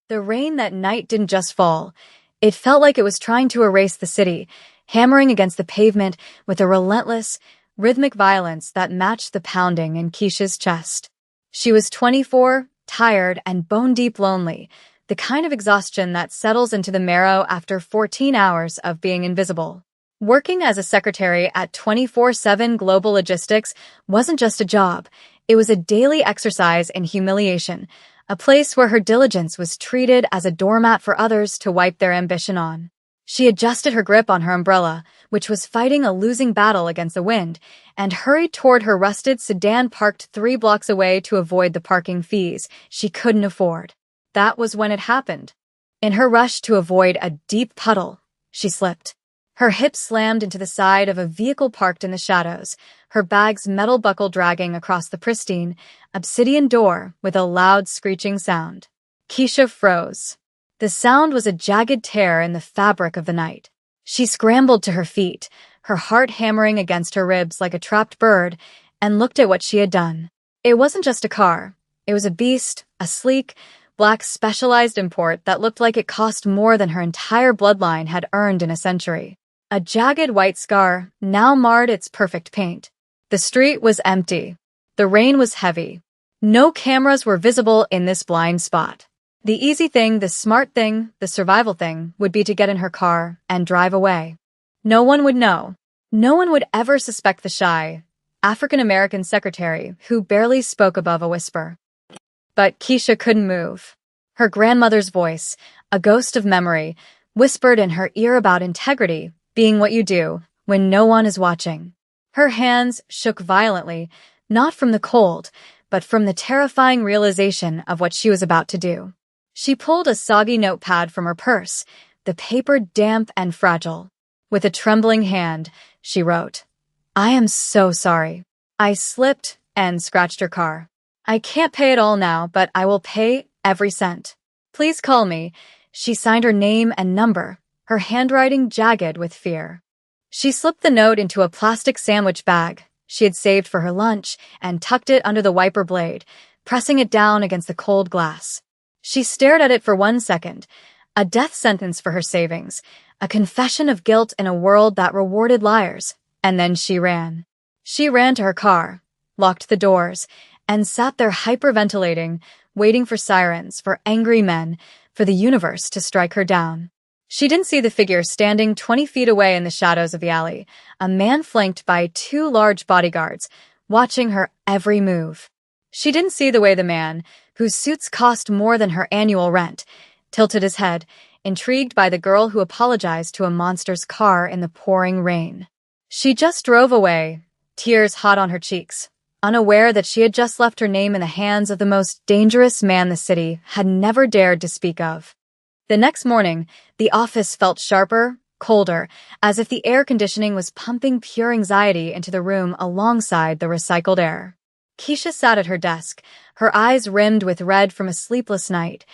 The rain that night didn't just fall. It felt like it was trying to erase the city, hammering against the pavement with a relentless, rhythmic violence that matched the pounding in Keisha's chest. She was 24, tired, and bone-deep lonely, the kind of exhaustion that settles into the marrow after 14 hours of being invisible. Working as a secretary at 24/7 Global Logistics wasn't just a job, it was a daily exercise in humiliation, a place where her diligence was treated as a doormat for others to wipe their ambition on. She adjusted her grip on her umbrella, which was fighting a losing battle against the wind, and hurried toward her rusted sedan parked 3 blocks away to avoid the parking fees she couldn't afford. That was when it happened. In her rush to avoid a deep puddle, she slipped. Her hips slammed into the side of a vehicle parked in the shadows, her bag's metal buckle dragging across the pristine, obsidian door with a loud screeching sound. Keisha froze. The sound was a jagged tear in the fabric of the night. She scrambled to her feet, her heart hammering against her ribs like a trapped bird, and looked at what she had done. It wasn't just a car. It was a beast, a sleek, black specialized import that looked like it cost more than her entire bloodline had earned in a century. A jagged white scar now marred its perfect paint. The street was empty. The rain was heavy. No cameras were visible in this blind spot. The easy thing, the smart thing, the survival thing would be to get in her car and drive away. No one would know. No one would ever suspect the shy, African-American secretary who barely spoke above a whisper. But Keisha couldn't move. Her grandmother's voice, a ghost of memory, whispered in her ear about integrity being what you do when no one is watching. Her hands shook violently, not from the cold, but from the terrifying realization of what she was about to do. She pulled a soggy notepad from her purse, the paper damp and fragile. With a trembling hand, she wrote, "I am so sorry. I slipped and scratched your car. I can't pay it all now, but I will pay every cent. Please call me." She signed her name and number, her handwriting jagged with fear. She slipped the note into a plastic sandwich bag she had saved for her lunch and tucked it under the wiper blade, pressing it down against the cold glass. She stared at it for 1 second, a death sentence for her savings, a confession of guilt in a world that rewarded liars, and then she ran. She ran to her car, locked the doors, and sat there hyperventilating, waiting for sirens, for angry men, for the universe to strike her down. She didn't see the figure standing 20 feet away in the shadows of the alley, a man flanked by 2 large bodyguards, watching her every move. She didn't see the way the man, whose suits cost more than her annual rent, tilted his head, intrigued by the girl who apologized to a monster's car in the pouring rain. She just drove away, tears hot on her cheeks, unaware that she had just left her name in the hands of the most dangerous man the city had never dared to speak of. The next morning, the office felt sharper, colder, as if the air conditioning was pumping pure anxiety into the room alongside the recycled air. Keisha sat at her desk, her eyes rimmed with red from a sleepless night,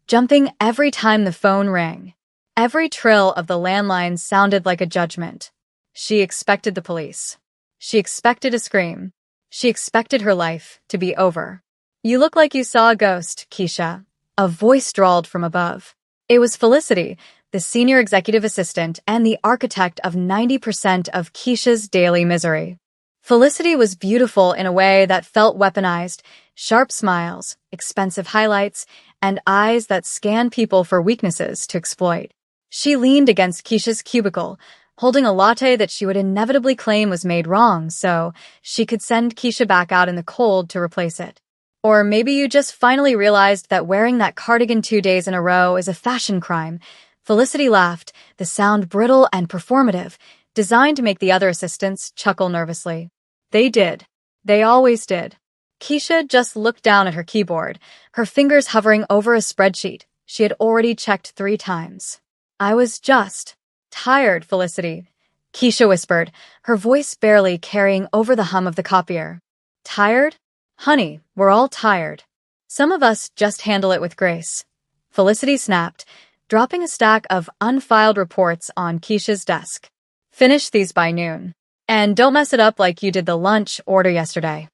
jumping every time the phone rang. Every trill of the landline sounded like a judgment. She expected the police. She expected a scream. She expected her life to be over. "You look like you saw a ghost, Keisha," a voice drawled from above. It was Felicity, the senior executive assistant and the architect of 90% of Keisha's daily misery. Felicity was beautiful in a way that felt weaponized, sharp smiles, expensive highlights, and eyes that scanned people for weaknesses to exploit. She leaned against Keisha's cubicle, holding a latte that she would inevitably claim was made wrong so she could send Keisha back out in the cold to replace it. Or maybe you just finally realized that wearing that cardigan 2 days in a row is a fashion crime. Felicity laughed, the sound brittle and performative, designed to make the other assistants chuckle nervously. They did. They always did. Keisha just looked down at her keyboard, her fingers hovering over a spreadsheet she had already checked 3 times. "I was just tired, Felicity," Keisha whispered, her voice barely carrying over the hum of the copier. "Tired? Honey, we're all tired. Some of us just handle it with grace." Felicity snapped, dropping a stack of unfiled reports on Keisha's desk. "Finish these by noon. And don't mess it up like you did the lunch order yesterday."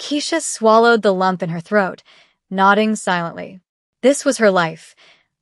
Keisha swallowed the lump in her throat, nodding silently. This was her life,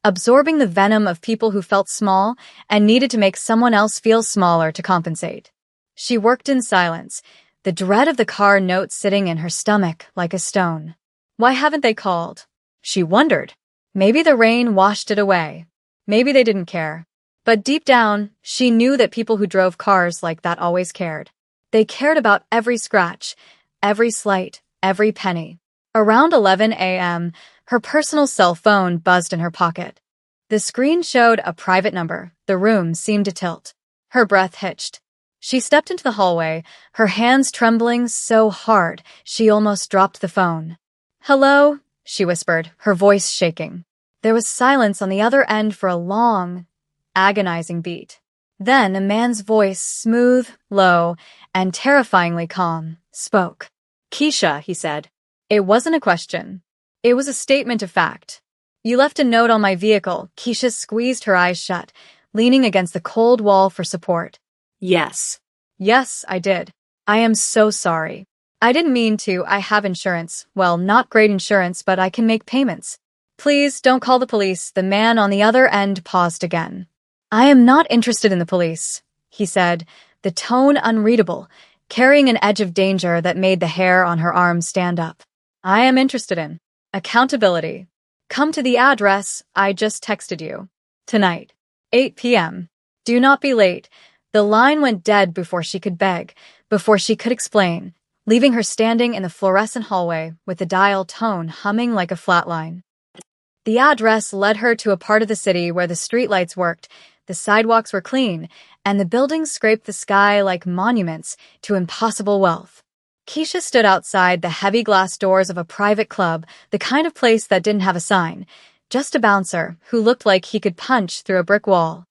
absorbing the venom of people who felt small and needed to make someone else feel smaller to compensate. She worked in silence, the dread of the car note sitting in her stomach like a stone. Why haven't they called? She wondered. Maybe the rain washed it away. Maybe they didn't care. But deep down, she knew that people who drove cars like that always cared. They cared about every scratch, every slight, every penny. Around 11 a.m., her personal cell phone buzzed in her pocket. The screen showed a private number. The room seemed to tilt. Her breath hitched. She stepped into the hallway, her hands trembling so hard she almost dropped the phone. "Hello?" she whispered, her voice shaking. There was silence on the other end for a long, agonizing beat. Then a man's voice, smooth, low, and terrifyingly calm, spoke. "Keisha," he said. It wasn't a question. It was a statement of fact. "You left a note on my vehicle." Keisha squeezed her eyes shut, leaning against the cold wall for support. "Yes. Yes, I did. I am so sorry. I didn't mean to. I have insurance. Well, not great insurance, but I can make payments. Please don't call the police." The man on the other end paused again. "I am not interested in the police," he said, the tone unreadable, carrying an edge of danger that made the hair on her arms stand up. "I am interested in accountability. Come to the address I just texted you. Tonight, 8 p.m. Do not be late." The line went dead before she could beg, before she could explain, leaving her standing in the fluorescent hallway with the dial tone humming like a flatline. The address led her to a part of the city where the streetlights worked, the sidewalks were clean, and the buildings scraped the sky like monuments to impossible wealth. Keisha stood outside the heavy glass doors of a private club, the kind of place that didn't have a sign, just a bouncer who looked like he could punch through a brick wall.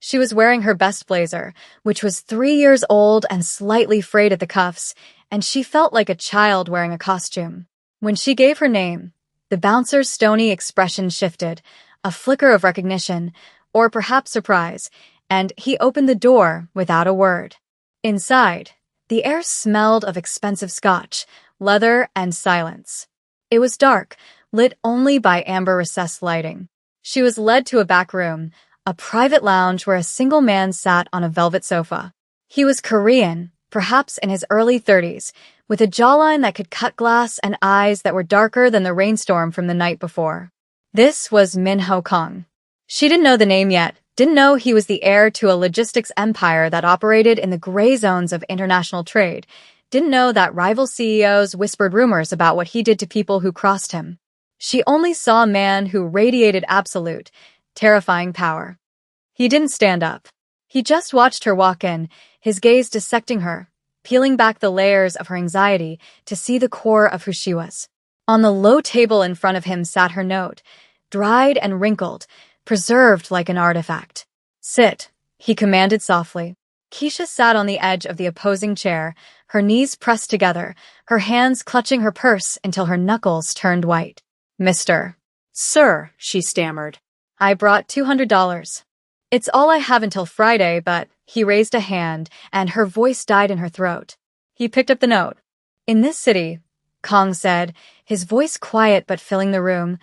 She was wearing her best blazer, which was 3 years old and slightly frayed at the cuffs, and she felt like a child wearing a costume. When she gave her name, the bouncer's stony expression shifted, a flicker of recognition, or perhaps surprise, and he opened the door without a word. Inside, the air smelled of expensive scotch, leather, and silence. It was dark, lit only by amber recessed lighting. She was led to a back room, a private lounge where a single man sat on a velvet sofa. He was Korean, perhaps in his early 30s, with a jawline that could cut glass and eyes that were darker than the rainstorm from the night before. This was Min Ho Kong. She didn't know the name yet, didn't know he was the heir to a logistics empire that operated in the gray zones of international trade, didn't know that rival CEOs whispered rumors about what he did to people who crossed him. She only saw a man who radiated absolute, terrifying power. He didn't stand up. He just watched her walk in, his gaze dissecting her, peeling back the layers of her anxiety to see the core of who she was. On the low table in front of him sat her note, dried and wrinkled, preserved like an artifact. "Sit," he commanded softly. Keisha sat on the edge of the opposing chair, her knees pressed together, her hands clutching her purse until her knuckles turned white. "Mr. Sir," she stammered. "I brought $200. It's all I have until Friday, but..." He raised a hand, and her voice died in her throat. He picked up the note. "In this city," Kong said, his voice quiet but filling the room,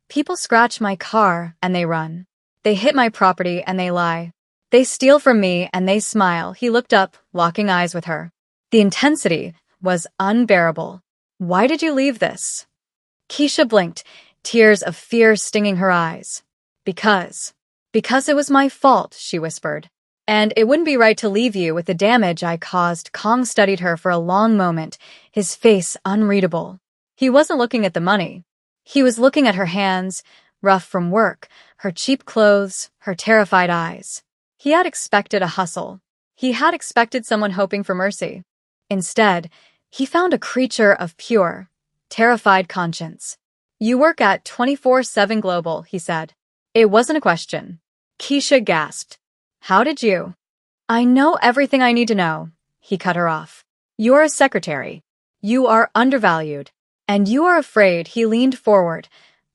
"people scratch my car and they run. They hit my property and they lie. They steal from me and they smile." He looked up, locking eyes with her. The intensity was unbearable. "Why did you leave this?" Keisha blinked, tears of fear stinging her eyes. Because it was my fault," she whispered. "And it wouldn't be right to leave you with the damage I caused." Kong studied her for a long moment, his face unreadable. He wasn't looking at the money. He was looking at her hands, rough from work, her cheap clothes, her terrified eyes. He had expected a hustle. He had expected someone hoping for mercy. Instead, he found a creature of pure, terrified conscience. "You work at 24/7 Global," he said. It wasn't a question. Keisha gasped. "How did you?" "I know everything I need to know," he cut her off. "You're a secretary. You are undervalued. And you are afraid." He leaned forward,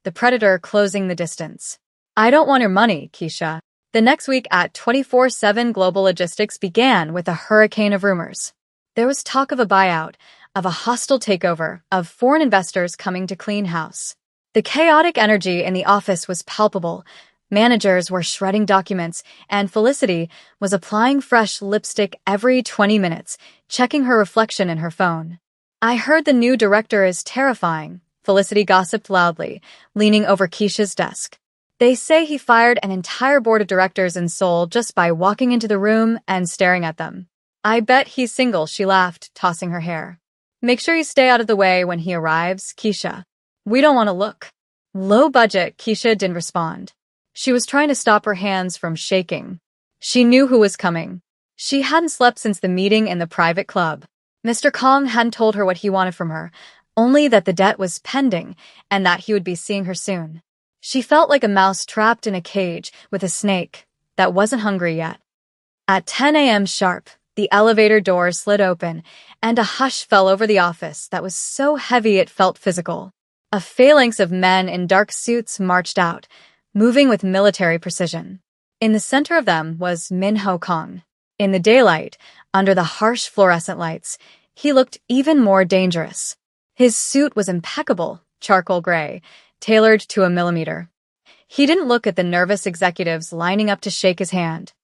the predator closing the distance. "I don't want your money, Keisha." The next week at 24/7 Global Logistics began with a hurricane of rumors. There was talk of a buyout, of a hostile takeover, of foreign investors coming to clean house. The chaotic energy in the office was palpable, Managers were shredding documents, and Felicity was applying fresh lipstick every 20 minutes, checking her reflection in her phone. "I heard the new director is terrifying," Felicity gossiped loudly, leaning over Keisha's desk. "They say he fired an entire board of directors in Seoul just by walking into the room and staring at them." "I bet he's single," she laughed, tossing her hair. "Make sure you stay out of the way when he arrives, Keisha. We don't want to look." "Low budget," Keisha didn't respond. She was trying to stop her hands from shaking. She knew who was coming. She hadn't slept since the meeting in the private club. Mr. Kong hadn't told her what he wanted from her, only that the debt was pending and that he would be seeing her soon. She felt like a mouse trapped in a cage with a snake that wasn't hungry yet. At 10 a.m. sharp, the elevator door slid open, and a hush fell over the office that was so heavy it felt physical. A phalanx of men in dark suits marched out, moving with military precision. In the center of them was Min-ho Kong. In the daylight, under the harsh fluorescent lights, he looked even more dangerous. His suit was impeccable, charcoal gray, tailored to a millimeter. He didn't look at the nervous executives lining up to shake his hand.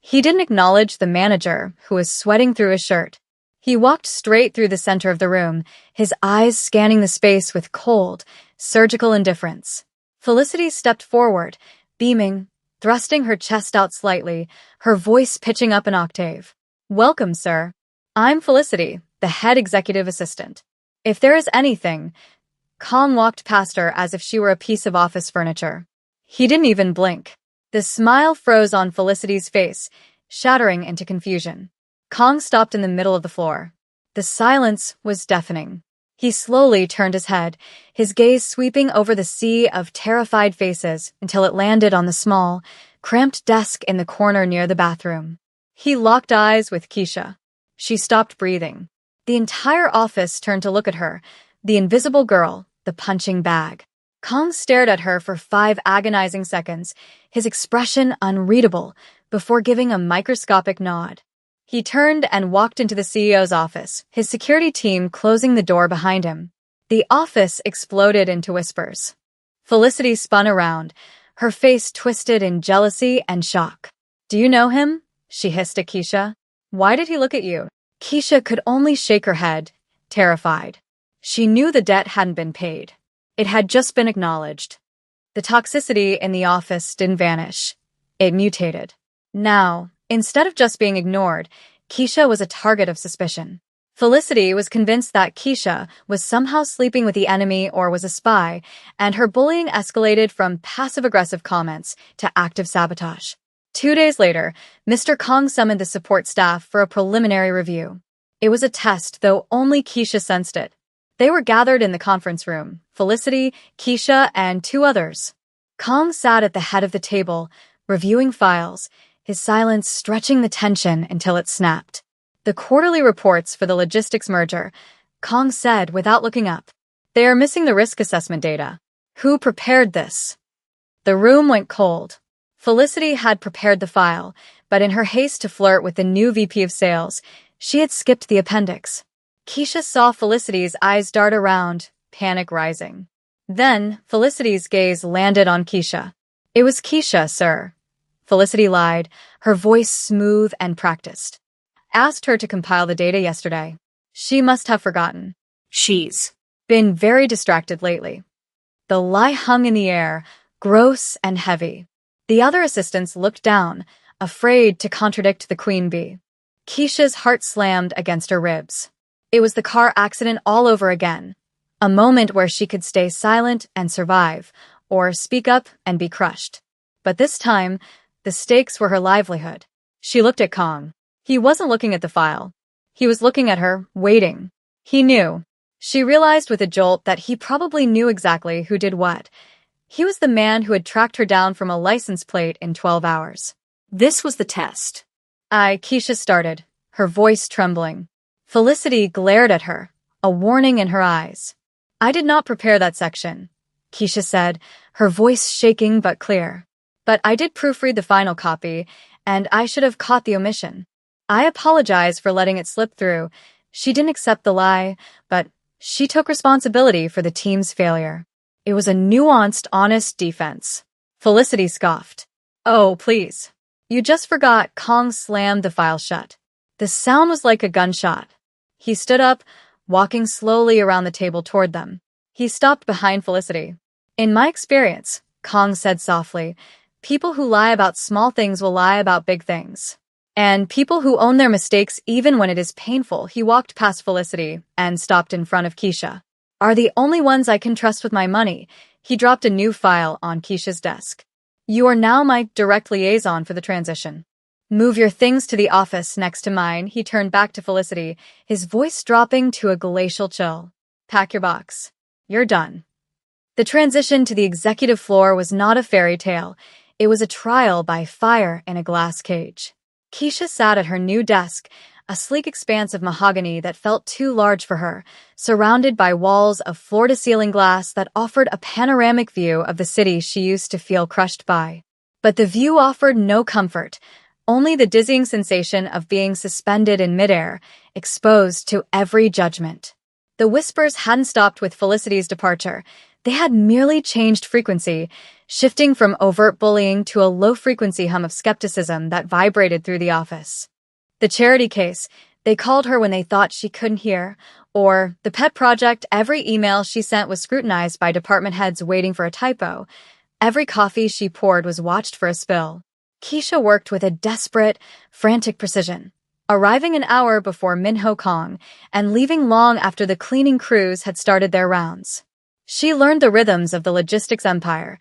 He didn't acknowledge the manager, who was sweating through his shirt. He walked straight through the center of the room, his eyes scanning the space with cold, surgical indifference. Felicity stepped forward, beaming, thrusting her chest out slightly, her voice pitching up an octave. "Welcome, sir. I'm Felicity, the head executive assistant. If there is anything—" Kong walked past her as if she were a piece of office furniture. He didn't even blink. The smile froze on Felicity's face, shattering into confusion. Kong stopped in the middle of the floor. The silence was deafening. He slowly turned his head, his gaze sweeping over the sea of terrified faces until it landed on the small, cramped desk in the corner near the bathroom. He locked eyes with Keisha. She stopped breathing. The entire office turned to look at her, the invisible girl, the punching bag. Kong stared at her for 5 agonizing seconds, his expression unreadable, before giving a microscopic nod. He turned and walked into the CEO's office, his security team closing the door behind him. The office exploded into whispers. Felicity spun around, her face twisted in jealousy and shock. "Do you know him?" she hissed at Keisha. "Why did he look at you?" Keisha could only shake her head, terrified. She knew the debt hadn't been paid. It had just been acknowledged. The toxicity in the office didn't vanish. It mutated. Now, instead of just being ignored, Keisha was a target of suspicion. Felicity was convinced that Keisha was somehow sleeping with the enemy or was a spy, and her bullying escalated from passive-aggressive comments to active sabotage. 2 days later, Mr. Kong summoned the support staff for a preliminary review. It was a test, though only Keisha sensed it. They were gathered in the conference room, Felicity, Keisha, and 2 others. Kong sat at the head of the table, reviewing files, his silence stretching the tension until it snapped. "The quarterly reports for the logistics merger," Kong said without looking up. "They are missing the risk assessment data. Who prepared this?" The room went cold. Felicity had prepared the file, but in her haste to flirt with the new VP of sales, she had skipped the appendix. Keisha saw Felicity's eyes dart around, panic rising. Then, Felicity's gaze landed on Keisha. "It was Keisha, sir." Felicity lied, her voice smooth and practiced. "Asked her to compile the data yesterday. She must have forgotten. She's been very distracted lately." The lie hung in the air, gross and heavy. The other assistants looked down, afraid to contradict the queen bee. Keisha's heart slammed against her ribs. It was the car accident all over again. A moment where she could stay silent and survive, or speak up and be crushed. But this time, the stakes were her livelihood. She looked at Kong. He wasn't looking at the file. He was looking at her, waiting. He knew. She realized with a jolt that he probably knew exactly who did what. He was the man who had tracked her down from a license plate in 12 hours. This was the test. Keisha started, her voice trembling. Felicity glared at her, a warning in her eyes. "I did not prepare that section," Keisha said, her voice shaking but clear. "But I did proofread the final copy, and I should have caught the omission. I apologize for letting it slip through." She didn't accept the lie, but she took responsibility for the team's failure. It was a nuanced, honest defense. Felicity scoffed. Oh, please. You just forgot. Kong slammed the file shut. The sound was like a gunshot. He stood up, walking slowly around the table toward them. He stopped behind Felicity. In my experience, Kong said softly, people who lie about small things will lie about big things. And people who own their mistakes even when it is painful. He walked past Felicity and stopped in front of Keisha. Are the only ones I can trust with my money. He dropped a new file on Keisha's desk. You are now my direct liaison for the transition. Move your things to the office next to mine. He turned back to Felicity, his voice dropping to a glacial chill. Pack your box. You're done. The transition to the executive floor was not a fairy tale. It was a trial by fire in a glass cage. Keisha sat at her new desk, a sleek expanse of mahogany that felt too large for her, surrounded by walls of floor-to-ceiling glass that offered a panoramic view of the city she used to feel crushed by. But the view offered no comfort, only the dizzying sensation of being suspended in midair, exposed to every judgment. The whispers hadn't stopped with Felicity's departure. They had merely changed frequency, shifting from overt bullying to a low-frequency hum of skepticism that vibrated through the office. The charity case, they called her when they thought she couldn't hear, or the pet project, every email she sent was scrutinized by department heads waiting for a typo. Every coffee she poured was watched for a spill. Keisha worked with a desperate, frantic precision, arriving an hour before Minho Kong and leaving long after the cleaning crews had started their rounds. She learned the rhythms of the logistics empire,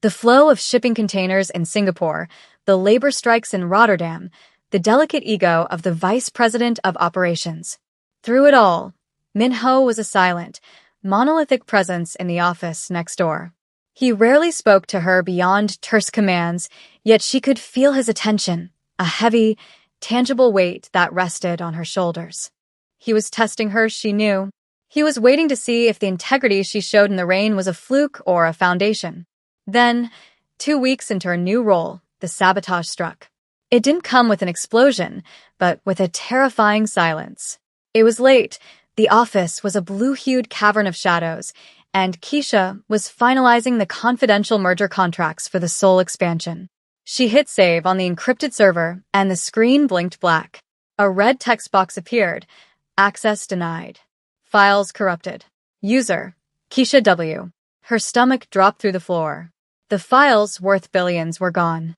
the flow of shipping containers in Singapore, the labor strikes in Rotterdam, the delicate ego of the vice president of operations. Through it all, Minho was a silent, monolithic presence in the office next door. He rarely spoke to her beyond terse commands, yet she could feel his attention, a heavy, tangible weight that rested on her shoulders. He was testing her, she knew. He was waiting to see if the integrity she showed in the rain was a fluke or a foundation. Then, 2 weeks into her new role, the sabotage struck. It didn't come with an explosion, but with a terrifying silence. It was late. The office was a blue-hued cavern of shadows, and Keisha was finalizing the confidential merger contracts for the Seoul expansion. She hit save on the encrypted server, and the screen blinked black. A red text box appeared. Access denied. Files corrupted. User, Keisha W. Her stomach dropped through the floor. The files, worth billions, were gone.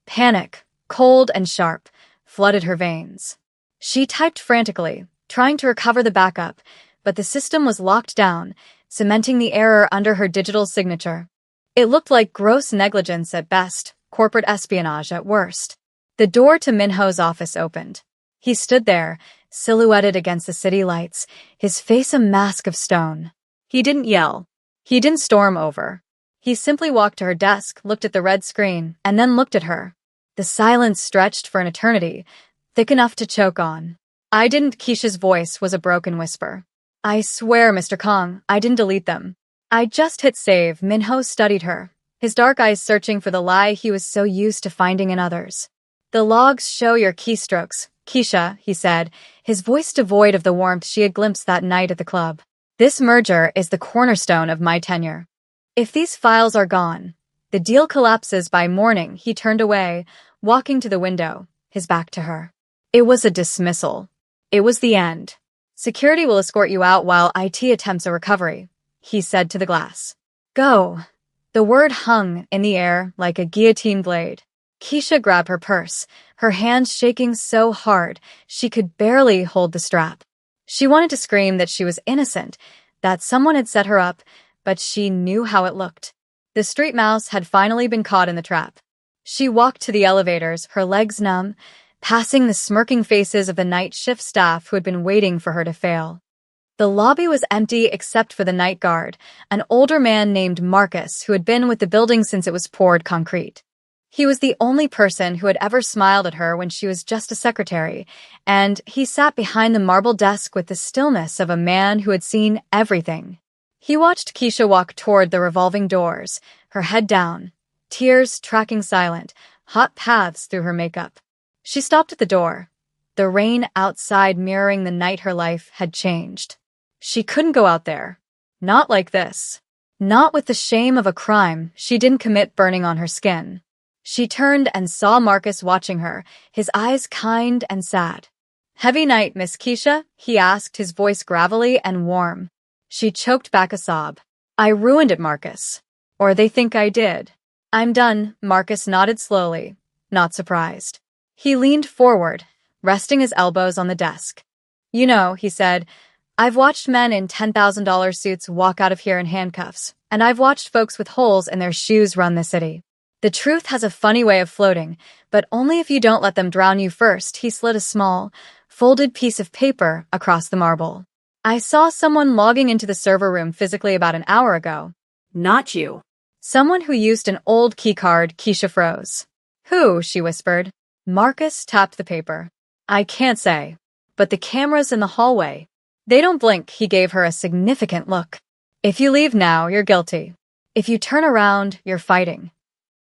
Panic, cold and sharp, flooded her veins. She typed frantically, trying to recover the backup, but the system was locked down, cementing the error under her digital signature. It looked like gross negligence at best, corporate espionage at worst. The door to Minho's office opened. He stood there, silhouetted against the city lights, his face a mask of stone. He didn't yell. He didn't storm over. He simply walked to her desk, looked at the red screen, and then looked at her. The silence stretched for an eternity, thick enough to choke on. I didn't. Keisha's voice was a broken whisper. I swear, Mr. Kong, I didn't delete them. I just hit save. Minho studied her, his dark eyes searching for the lie he was so used to finding in others. The logs show your keystrokes, Keisha, he said, his voice devoid of the warmth she had glimpsed that night at the club. This merger is the cornerstone of my tenure. If these files are gone, the deal collapses by morning. He turned away, walking to the window, his back to her. It was a dismissal. It was the end. Security will escort you out while IT attempts a recovery, he said to the glass. Go. The word hung in the air like a guillotine blade. Keisha grabbed her purse, her hands shaking so hard she could barely hold the strap. She wanted to scream that she was innocent, that someone had set her up, but she knew how it looked. The street mouse had finally been caught in the trap. She walked to the elevators, her legs numb, passing the smirking faces of the night shift staff who had been waiting for her to fail. The lobby was empty except for the night guard, an older man named Marcus who had been with the building since it was poured concrete. He was the only person who had ever smiled at her when she was just a secretary, and he sat behind the marble desk with the stillness of a man who had seen everything. He watched Keisha walk toward the revolving doors, her head down, tears tracking silent, hot paths through her makeup. She stopped at the door, the rain outside mirroring the night her life had changed. She couldn't go out there. Not like this. not with the shame of a crime she didn't commit burning on her skin. She turned and saw Marcus watching her, his eyes kind and sad. "Heavy night, Miss Keisha?" he asked, his voice gravelly and warm. She choked back a sob. "I ruined it, Marcus. Or they think I did." "I'm done," Marcus nodded slowly, not surprised. He leaned forward, resting his elbows on the desk. "You know," he said, "I've watched men in $10,000 suits walk out of here in handcuffs, and I've watched folks with holes in their shoes run the city. The truth has a funny way of floating, but only if you don't let them drown you first." He slid a small, folded piece of paper across the marble. "I saw someone logging into the server room physically about an hour ago." "Not you." "Someone who used an old keycard." Keisha froze. "Who?" she whispered. Marcus tapped the paper. "I can't say. But the cameras in the hallway. They don't blink." He gave her a significant look. "If you leave now, you're guilty. If you turn around, you're fighting."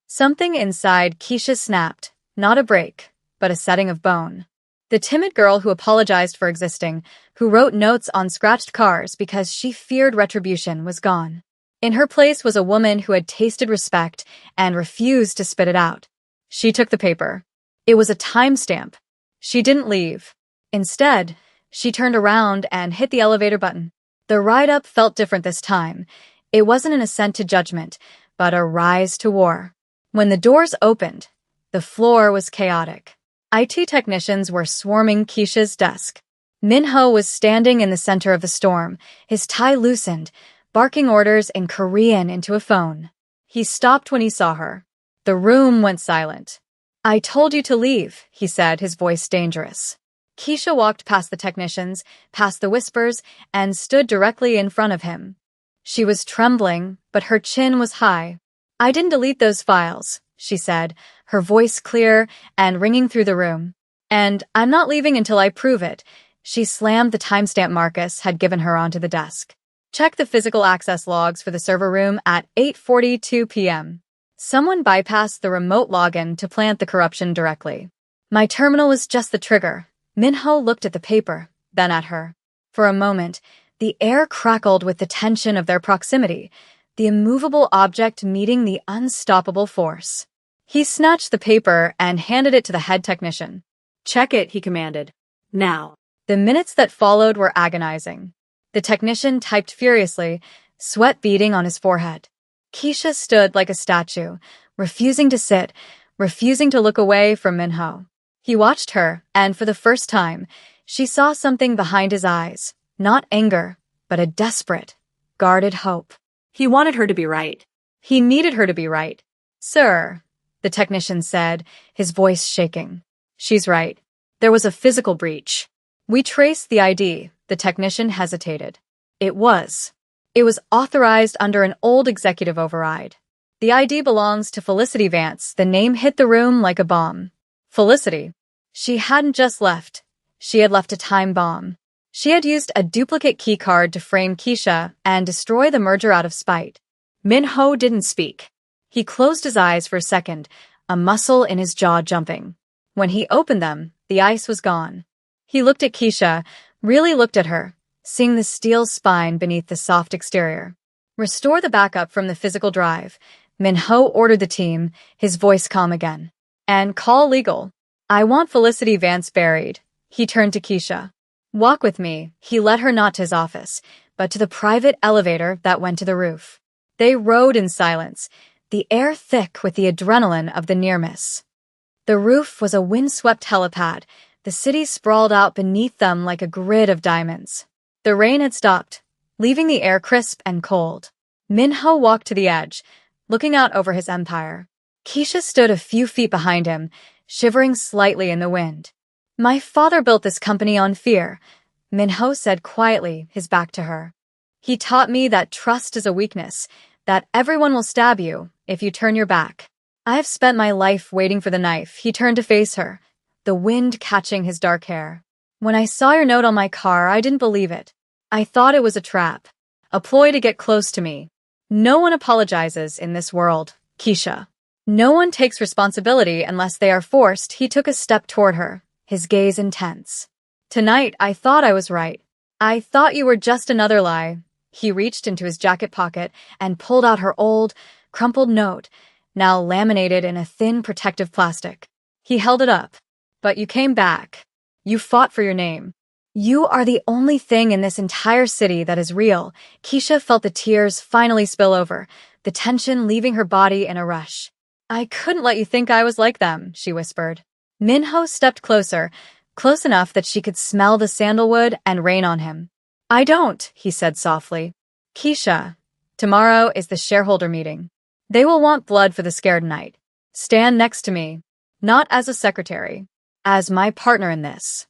Something inside Keisha snapped, not a break, but a setting of bone. The timid girl who apologized for existing, who wrote notes on scratched cars because she feared retribution, was gone. In her place was a woman who had tasted respect and refused to spit it out. She took the paper. It was a timestamp. She didn't leave. Instead, she turned around and hit the elevator button. The ride up felt different this time. It wasn't an ascent to judgment, but a rise to war. When the doors opened, the floor was chaotic. IT technicians were swarming Keisha's desk. Minho was standing in the center of the storm, his tie loosened, barking orders in Korean into a phone. He stopped when he saw her. The room went silent. "I told you to leave," he said, his voice dangerous. Keisha walked past the technicians, past the whispers, and stood directly in front of him. She was trembling, but her chin was high. "I didn't delete those files," she said, her voice clear and ringing through the room. "And I'm not leaving until I prove it." She slammed the timestamp Marcus had given her onto the desk. "Check the physical access logs for the server room at 8:42 p.m. Someone bypassed the remote login to plant the corruption directly." My terminal was just the trigger. Minho looked at the paper, then at her. For a moment, the air crackled with the tension of their proximity, the immovable object meeting the unstoppable force. He snatched the paper and handed it to the head technician. "Check it," he commanded. "Now." The minutes that followed were agonizing. The technician typed furiously, sweat beading on his forehead. Keisha stood like a statue, refusing to sit, refusing to look away from Minho. He watched her, and for the first time, she saw something behind his eyes, not anger, but a desperate, guarded hope. He wanted her to be right. He needed her to be right. "Sir," the technician said, his voice shaking. "She's right. There was a physical breach. We traced the ID." The technician hesitated. It was authorized under an old executive override. "The ID belongs to Felicity Vance." The name hit the room like a bomb. Felicity. She hadn't just left. She had left a time bomb. She had used a duplicate keycard to frame Keisha and destroy the merger out of spite. Minho didn't speak. He closed his eyes for a second, a muscle in his jaw jumping. When he opened them, the ice was gone. He looked at Keisha, really looked at her, seeing the steel spine beneath the soft exterior. "Restore the backup from the physical drive," Minho ordered the team, his voice calm again. "And call legal. I want Felicity Vance buried." He turned to Keisha. "Walk with me." He led her not to his office, but to the private elevator that went to the roof. They rode in silence, the air thick with the adrenaline of the near-miss. The roof was a wind-swept helipad, the city sprawled out beneath them like a grid of diamonds. The rain had stopped, leaving the air crisp and cold. Minho walked to the edge, looking out over his empire. Keisha stood a few feet behind him, shivering slightly in the wind. "My father built this company on fear," Minho said quietly, his back to her. "He taught me that trust is a weakness, that everyone will stab you if you turn your back. I have spent my life waiting for the knife." He turned to face her, the wind catching his dark hair. "When I saw your note on my car, I didn't believe it. I thought it was a trap, a ploy to get close to me. No one apologizes in this world, Keisha. No one takes responsibility unless they are forced." He took a step toward her, his gaze intense. "Tonight, I thought I was right. I thought you were just another lie, He reached into his jacket pocket and pulled out her old, crumpled note, now laminated in a thin protective plastic. He held it up. But you came back. You fought for your name. You are the only thing in this entire city that is real. Keisha felt the tears finally spill over, the tension leaving her body in a rush. I couldn't let you think I was like them, she whispered. Minho stepped closer, close enough that she could smell the sandalwood and rain on him. I don't, he said softly. Keisha, tomorrow is the shareholder meeting. They will want blood for the scared knight. Stand next to me, not as a secretary, as my partner in this.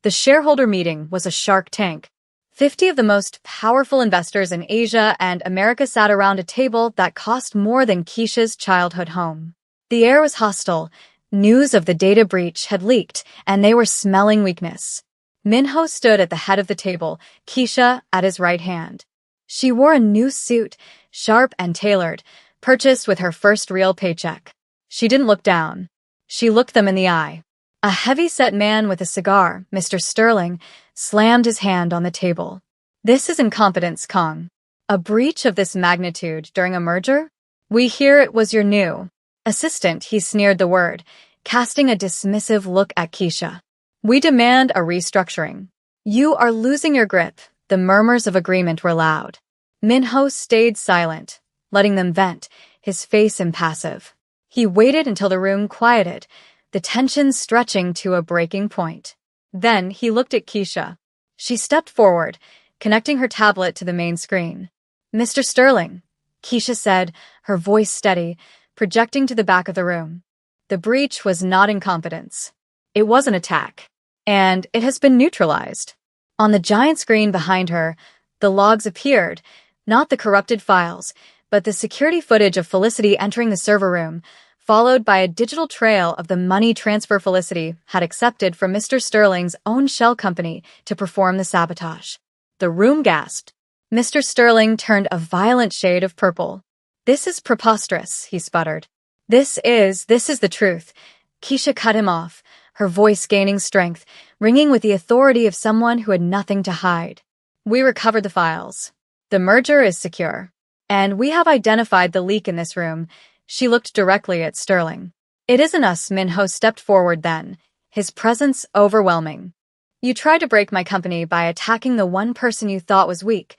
The shareholder meeting was a Shark Tank. 50 of the most powerful investors in Asia and America sat around a table that cost more than Keisha's childhood home. The air was hostile. News of the data breach had leaked, and they were smelling weakness. Minho stood at the head of the table, Keisha at his right hand. She wore a new suit, sharp and tailored, purchased with her first real paycheck. She didn't look down. She looked them in the eye. A heavy-set man with a cigar, Mr. Sterling, slammed his hand on the table. This is incompetence, Kong. A breach of this magnitude during a merger? We hear it was your new assistant, he sneered the word, casting a dismissive look at Keisha. We demand a restructuring. You are losing your grip. The murmurs of agreement were loud. Minho stayed silent, letting them vent, his face impassive. He waited until the room quieted, the tension stretching to a breaking point. Then he looked at Keisha. She stepped forward, connecting her tablet to the main screen. Mr. Sterling, Keisha said, her voice steady, projecting to the back of the room. The breach was not incompetence. It was an attack. And it has been neutralized. On the giant screen behind her, the logs appeared, not the corrupted files, but the security footage of Felicity entering the server room, followed by a digital trail of the money transfer Felicity had accepted from Mr. Sterling's own shell company to perform the sabotage. The room gasped. Mr. Sterling turned a violent shade of purple. This is preposterous, he sputtered. This is the truth. Keisha cut him off, her voice gaining strength, ringing with the authority of someone who had nothing to hide. We recovered the files. The merger is secure. And we have identified the leak in this room. She looked directly at Sterling. It isn't us, Minho stepped forward then, his presence overwhelming. You tried to break my company by attacking the one person you thought was weak,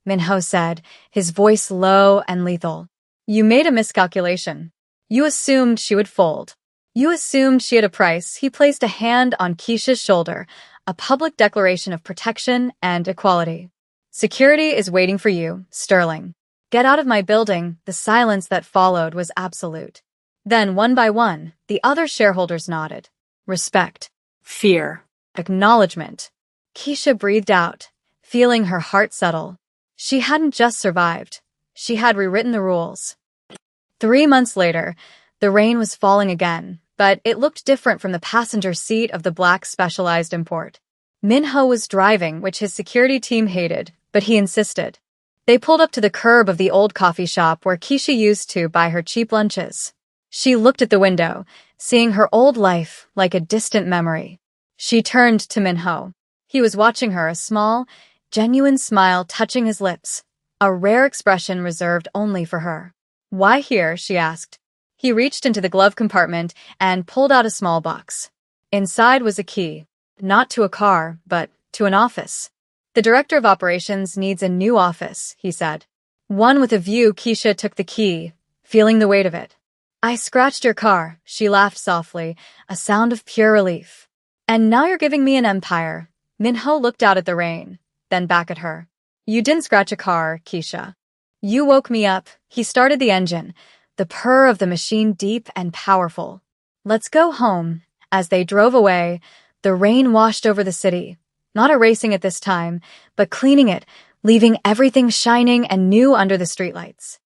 Minho said, his voice low and lethal. You made a miscalculation. You assumed she would fold. You assumed she had a price. He placed a hand on Keisha's shoulder, a public declaration of protection and equality. Security is waiting for you, Sterling. Get out of my building. The silence that followed was absolute. Then, one by one, the other shareholders nodded. Respect. Fear. Acknowledgement. Keisha breathed out, feeling her heart settle. She hadn't just survived. She had rewritten the rules. 3 months later, the rain was falling again, but it looked different from the passenger seat of the black specialized import. Minho was driving, which his security team hated, but he insisted. They pulled up to the curb of the old coffee shop where Keisha used to buy her cheap lunches. She looked at the window, seeing her old life like a distant memory. She turned to Minho. He was watching her, a small, genuine smile touching his lips, a rare expression reserved only for her. Why here? She asked. He reached into the glove compartment and pulled out a small box. Inside was a key, not to a car, but to an office. The director of operations needs a new office, he said. One with a view. Keisha took the key, feeling the weight of it. I scratched your car, she laughed softly, a sound of pure relief. And now you're giving me an empire. Minho looked out at the rain, then back at her. You didn't scratch a car, Keisha. You woke me up. He started the engine, the purr of the machine deep and powerful. Let's go home. As they drove away, the rain washed over the city, not erasing it this time, but cleaning it, leaving everything shining and new under the streetlights.